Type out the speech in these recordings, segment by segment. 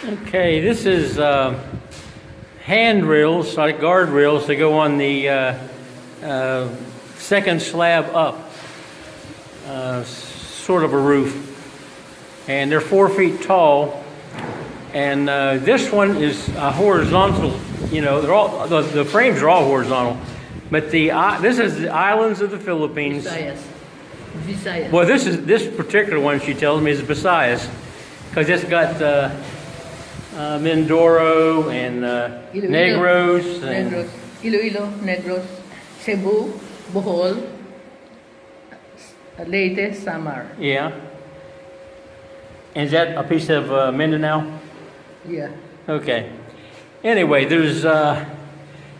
Okay, this is handrails, like guardrails, to go on the second slab up, sort of a roof. And they're 4 feet tall. And this one is horizontal. You know, they're all the frames are all horizontal. But this is the islands of the Philippines. Visayas. Well, this particular one, she tells me, is Visayas, because it's got Mindoro and Negros. And Iloilo, Negros, Cebu, Bohol, Leyte, Samar. Yeah. And is that a piece of Mindanao? Yeah. Okay. Anyway, there's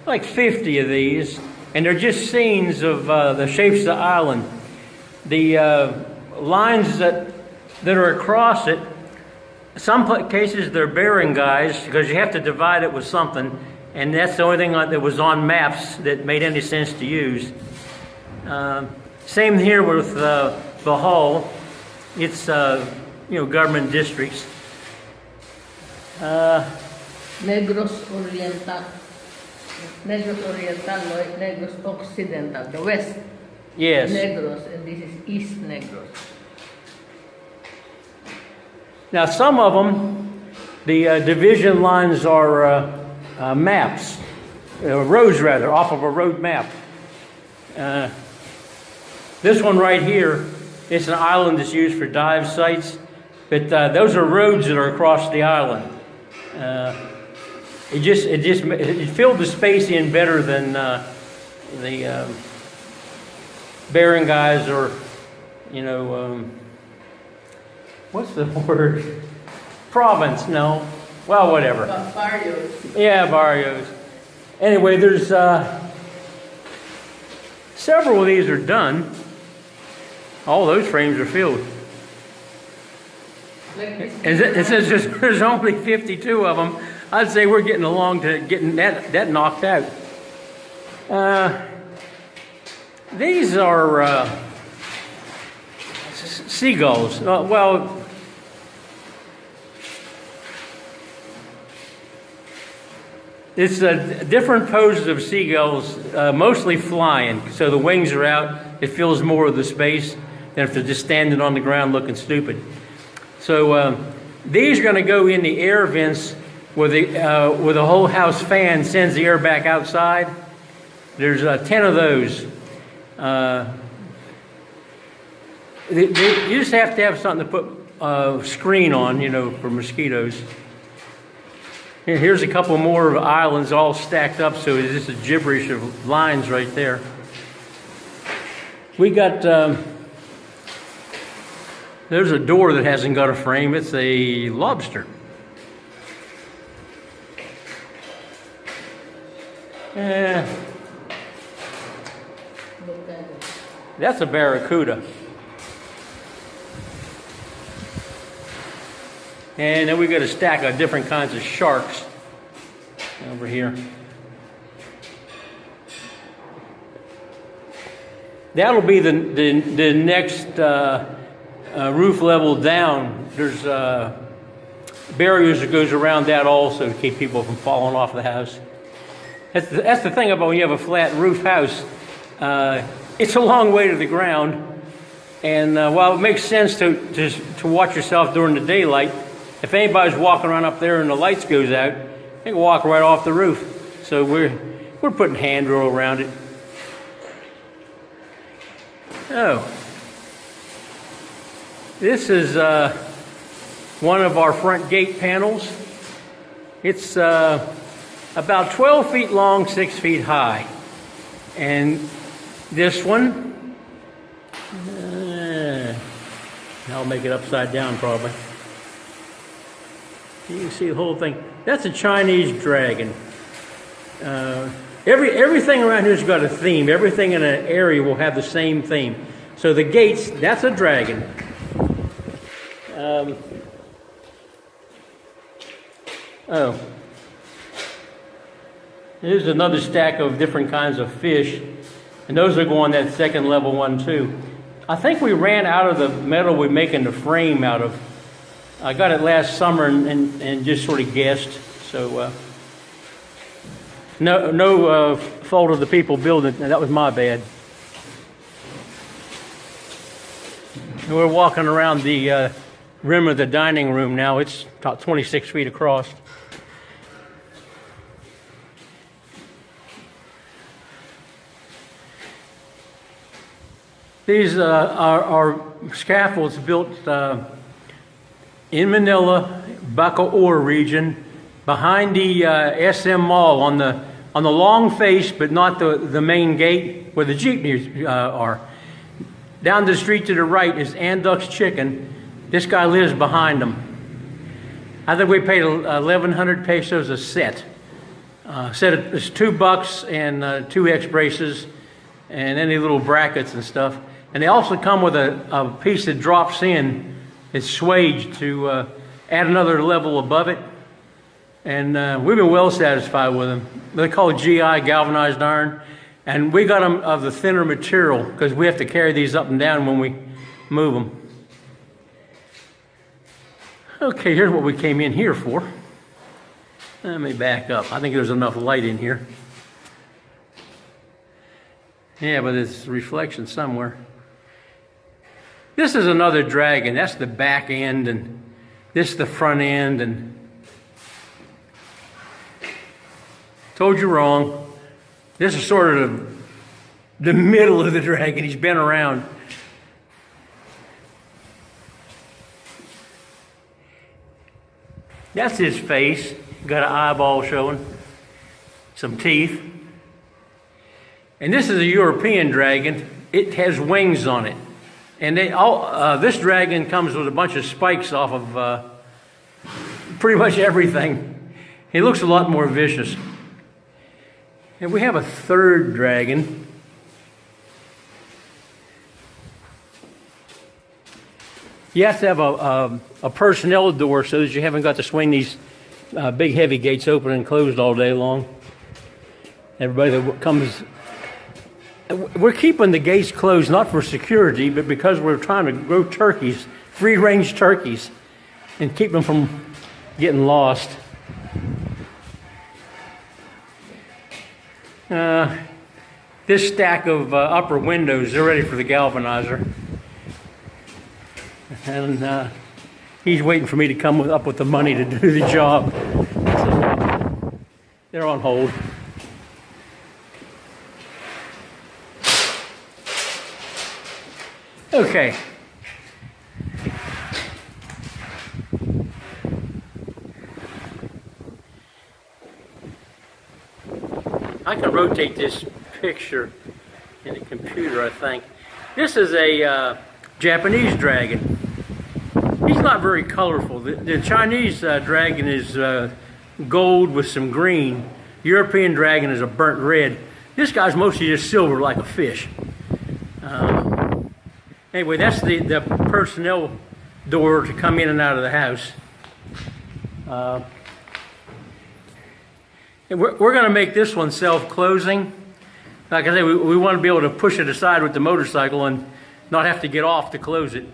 like 50 of these, and they're just scenes of the shapes of the island. The lines that are across it, some cases they're bearing guys, because you have to divide it with something, and that's the only thing that was on maps that made any sense to use. Same here with Bohol. It's government districts. Negros Oriental, Negros Occidental, the west. Yes. Negros, and this is East Negros. Now, some of them, the division lines are maps, roads rather, off of a road map. This one right here, it's an island that's used for dive sites, but those are roads that are across the island. It filled the space in better than the bearing guys, or what's the word? Province? No. Well, whatever. Barrios. Yeah, barrios. Anyway, there's several of these are done. All those frames are filled. It says there's only 52 of them. I'd say we're getting along to getting that knocked out. These are seagulls. Well, it's different poses of seagulls, mostly flying. So the wings are out. It fills more of the space than if they're just standing on the ground looking stupid. So these are going to go in the air vents where the whole house fan sends the air back outside. There's 10 of those. You just have to have something to put a screen on, for mosquitoes. Here's a couple more islands all stacked up, so it's just a gibberish of lines right there. We got, there's a door that hasn't got a frame. It's a lobster. That's a barracuda. And then we got a stack of different kinds of sharks over here. That'll be the next roof level down. There's barriers that goes around that also to keep people from falling off the house. That's the thing about when you have a flat roof house. It's a long way to the ground, and while it makes sense to watch yourself during the daylight, if anybody's walking around up there and the lights goes out, they can walk right off the roof. So we're putting handrail around it. Oh, this is one of our front gate panels. It's about 12 feet long, 6 feet high. And this one, I'll make it upside down probably. You can see the whole thing. That's a Chinese dragon. Everything around here's got a theme. Everything in an area will have the same theme. So the gates, that's a dragon. Here's another stack of different kinds of fish. And those are going that second level one too. I think we ran out of the metal we're making the frame out of. I got it last summer and just sort of guessed. So no fault of the people building it. That was my bad. We're walking around the rim of the dining room now. It's about 26 feet across. These are scaffolds built in Manila, Bacoor region, behind the SM Mall on the long face, but not the main gate where the jeepneys are. Down the street to the right is Anduk's Chicken. This guy lives behind them. I think we paid 1,100 pesos a set. Set it's $2 and 2 X braces and any little brackets and stuff. And they also come with a piece that drops in. It's swaged to add another level above it. And we've been well satisfied with them. They call it GI, galvanized iron. And we got them of the thinner material because we have to carry these up and down when we move them. Okay, here's what we came in here for. Let me back up. I think there's enough light in here. Yeah, but it's reflection somewhere. This is another dragon. That's the back end, and this is the front end. And told you wrong. This is sort of the middle of the dragon. He's been around. That's his face. Got an eyeball showing. Some teeth. And this is a European dragon. It has wings on it. And this dragon comes with a bunch of spikes off of pretty much everything. He looks a lot more vicious. And we have a third dragon. You have to have a personnel door so that you haven't got to swing these big heavy gates open and closed all day long. Everybody that comes... We're keeping the gates closed not for security, but because we're trying to grow turkeys, free-range turkeys, and keep them from getting lost. This stack of upper windows, they're ready for the galvanizer. And he's waiting for me to come up with the money to do the job. So, they're on hold. Okay. I can rotate this picture in the computer, I think. This is a Japanese dragon. He's not very colorful. The Chinese dragon is gold with some green. European dragon is a burnt red. This guy's mostly just silver like a fish. Anyway, that's the personnel door to come in and out of the house. And we're going to make this one self-closing. Like I say, we want to be able to push it aside with the motorcycle and not have to get off to close it.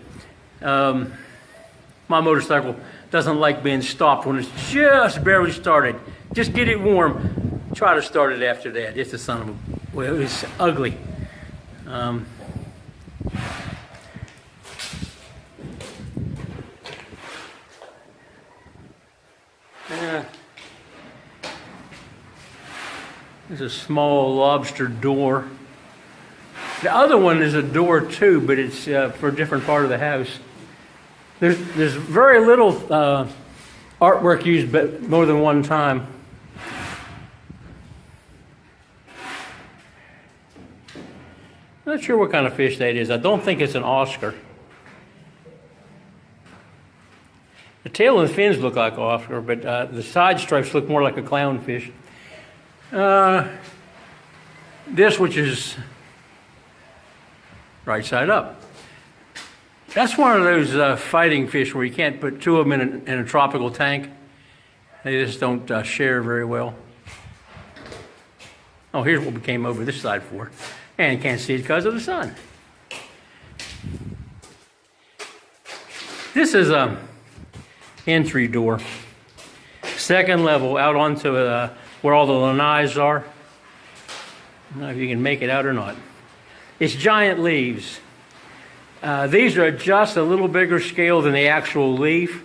My motorcycle doesn't like being stopped when it's just barely started. Just get it warm. Try to start it after that. It's a son of a... Well, it's ugly. There's a small lobster door. The other one is a door too, but it's for a different part of the house. There's very little artwork used, but more than one time. Not sure what kind of fish that is. I don't think it's an Oscar. The tail and the fins look like Oscar, but the side stripes look more like a clownfish. This, which is right side up. That's one of those fighting fish where you can't put two of them in a tropical tank. They just don't share very well. Oh, here's what we came over this side for. And you can't see it because of the sun. entry door. Second level out onto where all the lanais are. I don't know if you can make it out or not. It's giant leaves. These are just a little bigger scale than the actual leaf.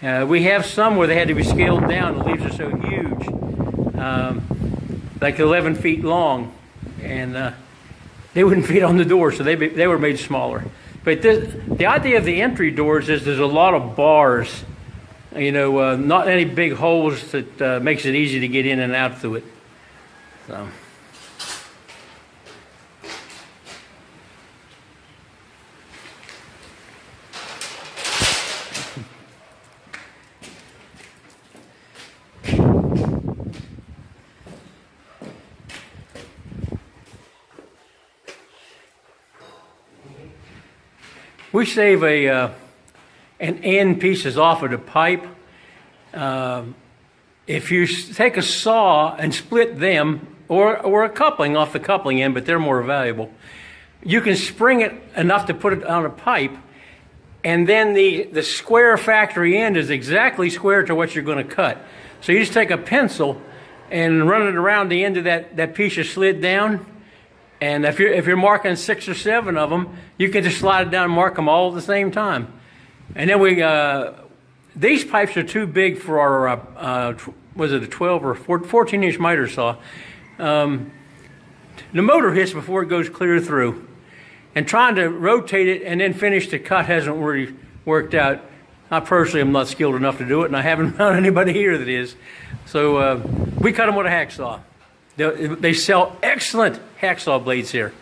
We have some where they had to be scaled down. The leaves are so huge, like 11 feet long, and they wouldn't fit on the door, so they were made smaller. But the idea of the entry doors is there's a lot of bars, you know, not any big holes that makes it easy to get in and out through it. So. We save an end pieces off of the pipe. If you take a saw and split them, or a coupling off the coupling end, but they're more valuable, you can spring it enough to put it on a pipe, and then the square factory end is exactly square to what you're going to cut. So you just take a pencil and run it around the end of that piece you slid down. And if you're marking 6 or 7 of them, you can just slide it down and mark them all at the same time. And then these pipes are too big for our, was it a 12 or 14-inch miter saw. The motor hits before it goes clear through. And trying to rotate it and then finish the cut hasn't really worked out. I personally am not skilled enough to do it, and I haven't found anybody here that is. So we cut them with a hacksaw. They sell excellent hacksaw blades here.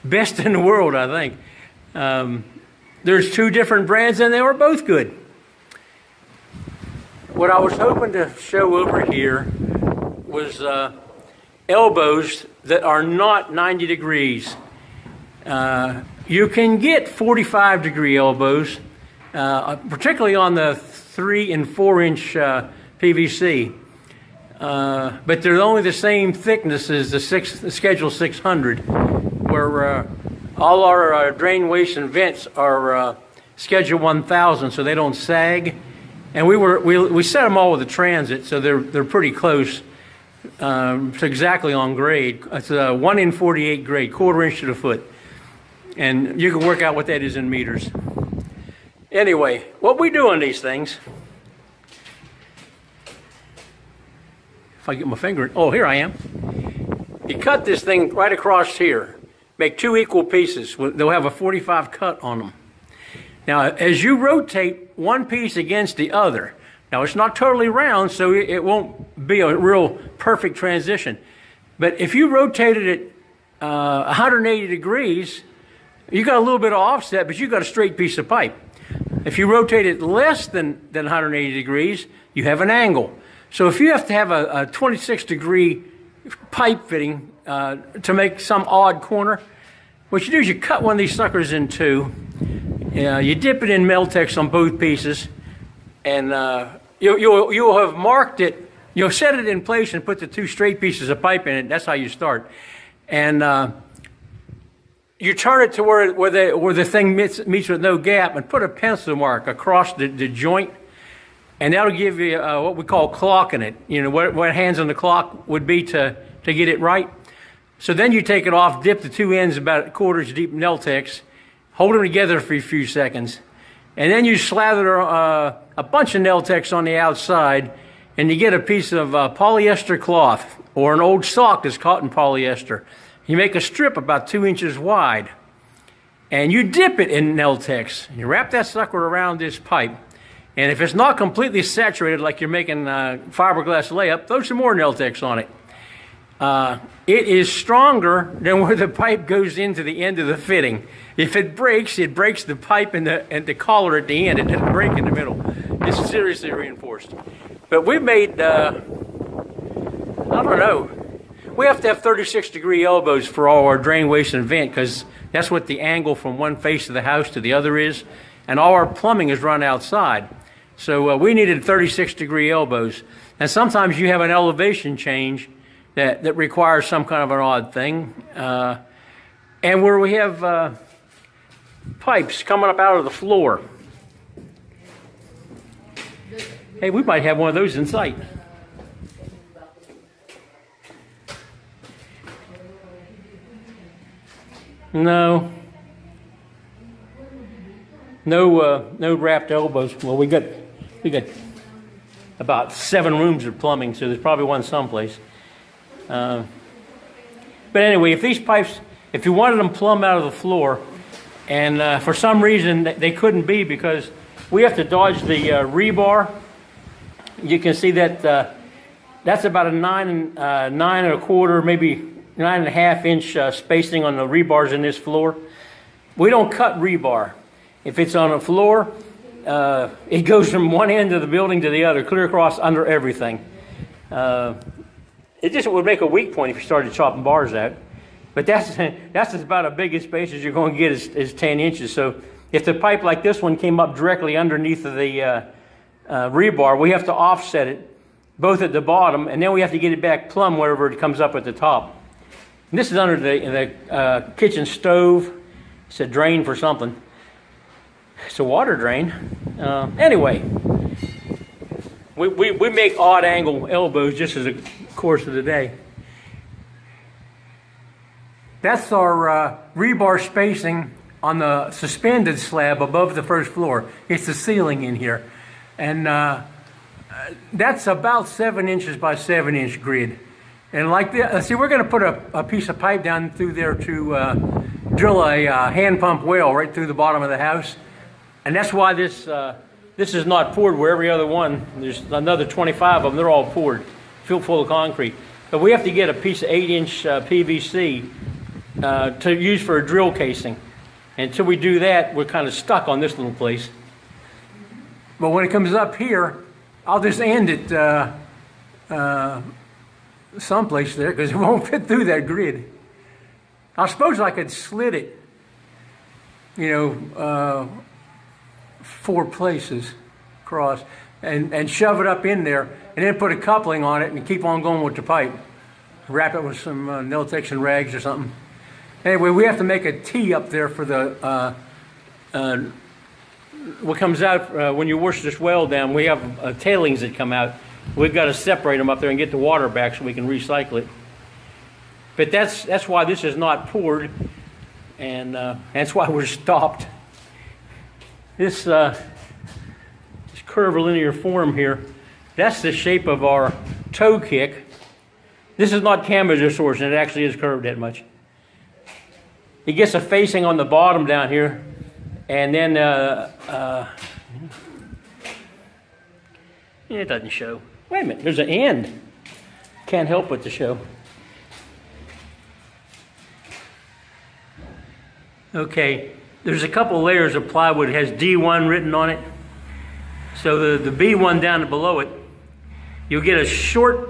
Best in the world, I think. There's 2 different brands, and they were both good. What I was hoping to show over here was elbows that are not 90 degrees. You can get 45 degree elbows, particularly on the 3 and 4 inch PVC. But they're only the same thickness as the Schedule 600, where all our drain, waste, and vents are Schedule 1000, so they don't sag. And we set them all with the transit, so they're pretty close. It's exactly on grade. It's a 1 in 48 grade, 1/4 inch to the foot, and you can work out what that is in meters. Anyway, what we do on these things. If I get my finger, oh, here I am. You cut this thing right across here. Make 2 equal pieces. They'll have a 45 cut on them. Now, as you rotate one piece against the other, now it's not totally round, so it won't be a real perfect transition. But if you rotated it 180 degrees, you got a little bit of offset, but you got a straight piece of pipe. If you rotate it less than 180 degrees, you have an angle. So if you have to have a 26 degree pipe fitting to make some odd corner, what you do is you cut one of these suckers in 2. You dip it in Meltex on both pieces, and you'll have marked it. You'll set it in place and put the 2 straight pieces of pipe in it. That's how you start. And you turn it to where the thing meets with no gap, and put a pencil mark across the joint. And that'll give you what we call clocking it. You know, what hands on the clock would be to get it right. So then you take it off, dip the 2 ends about 1/4 inch deep in Meltex, hold them together for a few seconds, and then you slather a bunch of Meltex on the outside, and you get a piece of polyester cloth, or an old sock that's cotton polyester. You make a strip about 2 inches wide, and you dip it in Meltex. You wrap that sucker around this pipe. And if it's not completely saturated, like you're making fiberglass layup, throw some more Meltex on it. It is stronger than where the pipe goes into the end of the fitting. If it breaks the pipe and the collar at the end. It doesn't break in the middle. It's seriously reinforced. But we made, I don't know, we have to have 36 degree elbows for all our drain, waste, and vent, because that's what the angle from one face of the house to the other is. And all our plumbing is run outside. So we needed 36 degree elbows. And sometimes you have an elevation change that requires some kind of an odd thing. And where we have pipes coming up out of the floor. Hey, we might have one of those in sight. No. No wrapped elbows. Well, we got about 7 rooms of plumbing, so there's probably one someplace. But anyway, if these pipes, if you wanted them plumb out of the floor, and for some reason they couldn't be because we have to dodge the rebar. You can see that that's about a 9.25, maybe 9.5 inch spacing on the rebars in this floor. We don't cut rebar. If it's on a floor, it goes from one end of the building to the other, clear across under everything. It just would make a weak point if you started chopping bars out. But that's about as big a space as you're going to get is 10 inches. So if the pipe like this one came up directly underneath of the rebar, we have to offset it both at the bottom, and then we have to get it back plumb wherever it comes up at the top. And this is under the kitchen stove. It's a drain for something. It's a water drain. Anyway, we make odd angle elbows just as a course of the day. That's our rebar spacing on the suspended slab above the first floor. It's the ceiling in here. And that's about 7 inches by 7 inch grid. And like this, see, we're going to put a piece of pipe down through there to drill a hand pump well right through the bottom of the house. And that's why this is not poured where every other one, there's another 25 of them, they're all poured, filled full of concrete. But we have to get a piece of 8-inch PVC to use for a drill casing. And until we do that, we're kind of stuck on this little place. But when it comes up here, I'll just end it someplace there because it won't fit through that grid. I suppose I could slit it, you know, 4 places across and shove it up in there and then put a coupling on it and keep on going with the pipe. Wrap it with some nail protection rags or something. Anyway, we have to make a T up there for the what comes out when you wash this well down. We have tailings that come out. We've got to separate them up there and get the water back so we can recycle it. But that's why this is not poured, and that's why we're stopped. This curvilinear form here, that's the shape of our toe kick. This is not camber distortion, it actually is curved that much. It gets a facing on the bottom down here, and then it doesn't show. Wait a minute, there's an end. Can't help but to show. Okay, there's a couple layers of plywood. It has D1 written on it. So the B1 down below it, you'll get a short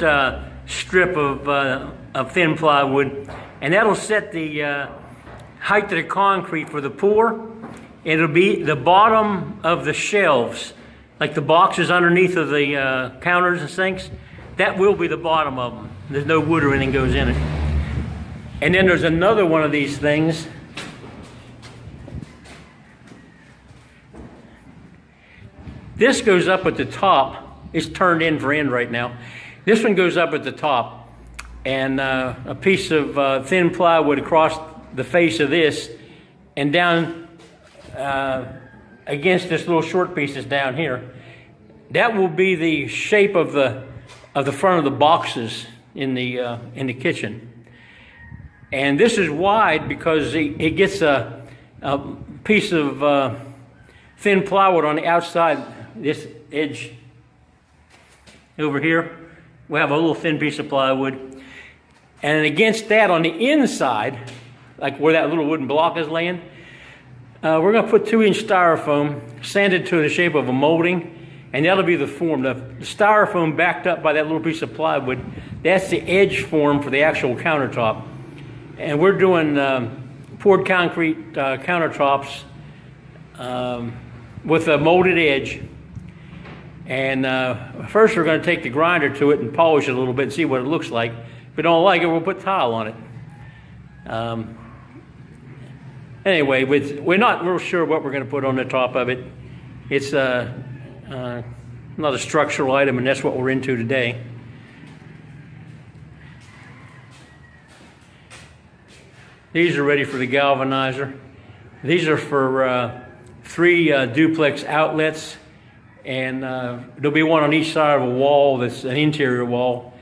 strip of thin plywood, and that'll set the height of the concrete for the pour. It'll be the bottom of the shelves, like the boxes underneath of the counters and sinks. That will be the bottom of them. There's no wood or anything goes in it. And then there's another one of these things. This goes up at the top. It's turned in for end right now. This one goes up at the top, and a piece of thin plywood across the face of this, and down against this little short piece that's down here. That will be the shape of the front of the boxes in the kitchen. And this is wide because it gets a piece of thin plywood on the outside. This edge over here, we have a little thin piece of plywood. And against that on the inside, like where that little wooden block is laying, we're going to put 2-inch styrofoam sanded to the shape of a molding, and that'll be the form. The styrofoam backed up by that little piece of plywood, that's the edge form for the actual countertop. And we're doing poured concrete countertops with a molded edge. And first we're going to take the grinder to it and polish it a little bit and see what it looks like. If we don't like it, we'll put tile on it. Anyway, we're not real sure what we're going to put on the top of it. It's not a structural item, and that's what we're into today. These are ready for the galvanizer. These are for 3 duplex outlets, and there'll be one on each side of a wall that's an interior wall.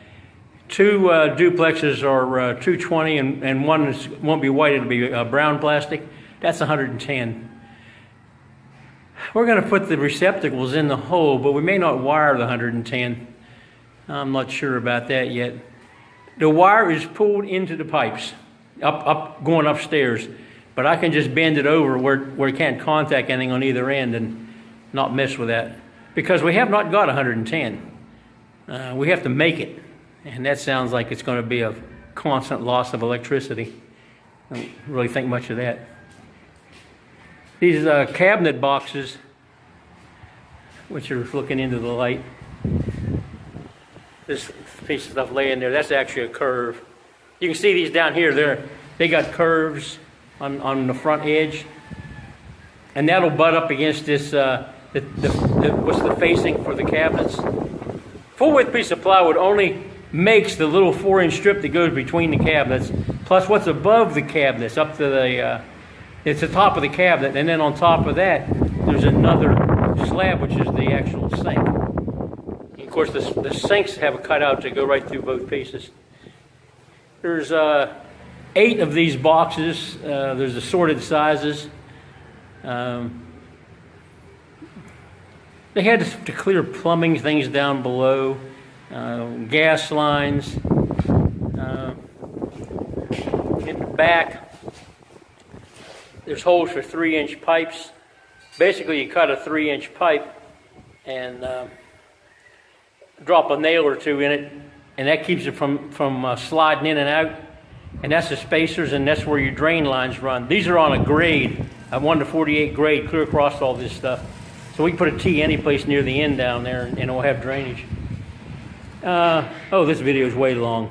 2 duplexes are 220, and one won't be white, it'll be brown plastic. That's 110. We're going to put the receptacles in the hole, but we may not wire the 110. I'm not sure about that yet. The wire is pulled into the pipes, going upstairs, but I can just bend it over where it can't contact anything on either end and not mess with that, because we have not got 110. We have to make it, and that sounds like it's going to be a constant loss of electricity. I don't really think much of that. These cabinet boxes, which are looking into the light, this piece of stuff laying there, that's actually a curve. You can see these down here, they got curves on the front edge, and that'll butt up against this, what's the facing for the cabinets. Full width piece of plywood only makes the little 4-inch strip that goes between the cabinets, plus what's above the cabinets, up to the, it's the top of the cabinet, and then on top of that, there's another slab, which is the actual sink. And of course, the sinks have a cutout to go right through both pieces. There's 8 of these boxes. There's assorted sizes. They had to clear plumbing things down below, gas lines. In the back, there's holes for 3-inch pipes. Basically, you cut a 3-inch pipe and drop a nail or 2 in it, and that keeps it from sliding in and out. And that's the spacers, and that's where your drain lines run. These are on a grade, a 1:48 grade, clear across all this stuff. So we can put a T any place near the end down there, and it'll have drainage. Oh, this video is way long.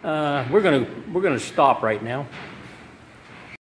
We're gonna stop right now.